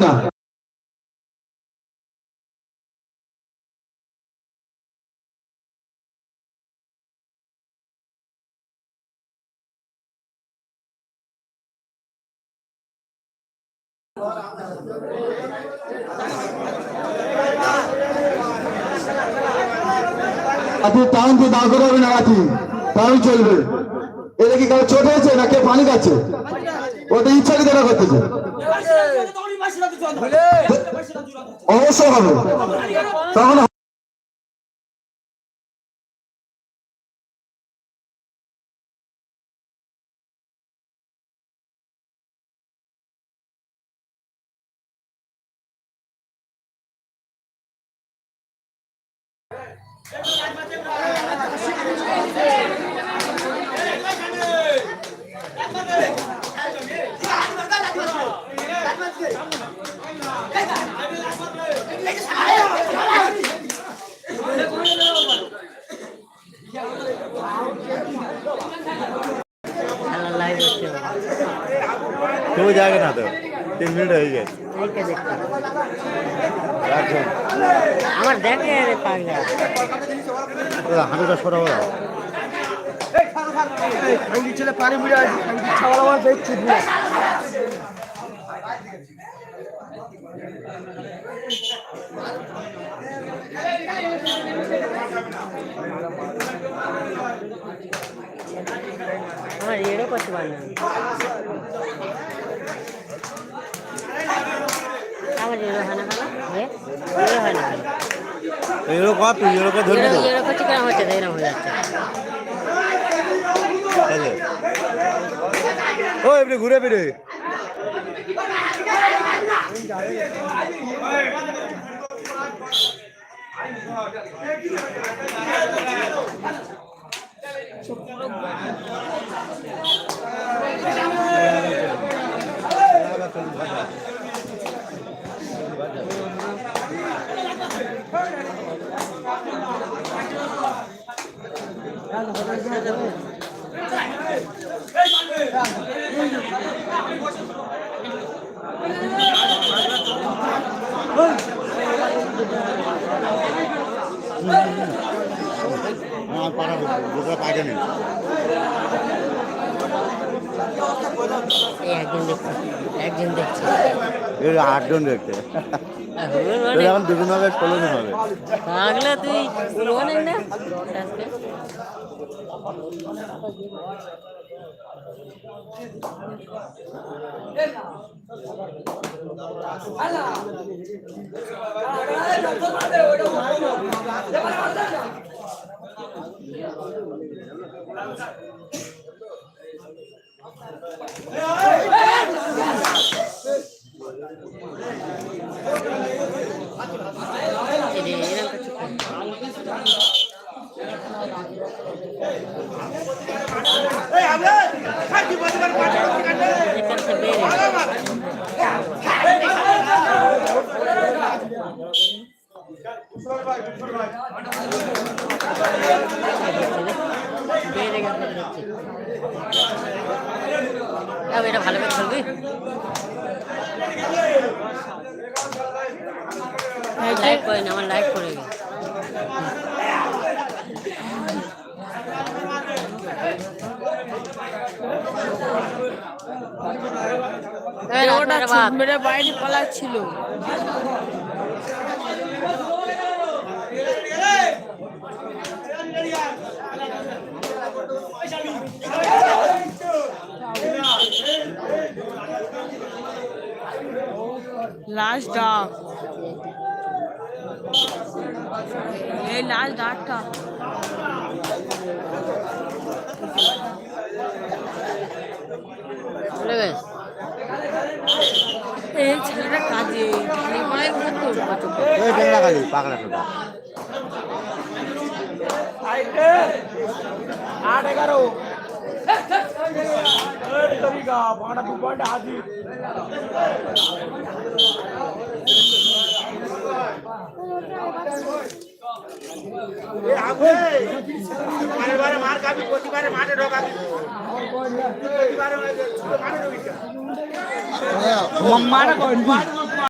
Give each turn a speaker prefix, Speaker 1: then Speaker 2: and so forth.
Speaker 1: না। আপনি টাউনকে দাঁড় করাবে না রাখি, তাহলে চলবে। এটা কি কারো চোট হয়েছে না কেউ পানি খাচ্ছে? ওটা ইচ্ছাকে দেখা করতেছে, অবশ্য হবে তখন।
Speaker 2: কেউ যাবে না তো, 3 মিনিট হয়ে গেছে।
Speaker 3: আমার দেখে
Speaker 2: হাঁটুটা সরাবো
Speaker 4: ছেলে পানি বুড়ে আমার দেখছি
Speaker 3: আমার এরও করতে পারি না। আমার এরও হয় না এরও হয় না।
Speaker 2: এরো কত এরো কত ধরে
Speaker 3: এরও করতে কেন হচ্ছে এরকম হয়ে যাচ্ছে।
Speaker 2: ও এমনি ঘুরে ফিরে পাইনি
Speaker 3: একজন দেখছে
Speaker 2: 8 জন দেখতে, এখন 2 জন হবে 16 জন হবে।
Speaker 3: আগলে তুই অনেক না এটা ভালো করে চলবি। লাইক করে না, আমার লাইক করে
Speaker 5: মেরে বাইরে পালাচ্ছিল। লাস্ট ডাক, এই লাস্ট ডাকটা এই ছেলেটা কাজে
Speaker 2: পাগলা
Speaker 4: 8-11 तरीका भाड़ा 2 पॉइंट हाजिर बारे मार काफी প্রতিবারে মাঠে ঢোকাবি প্রতিবারে মাঠে ঢোকিস মাম্মারা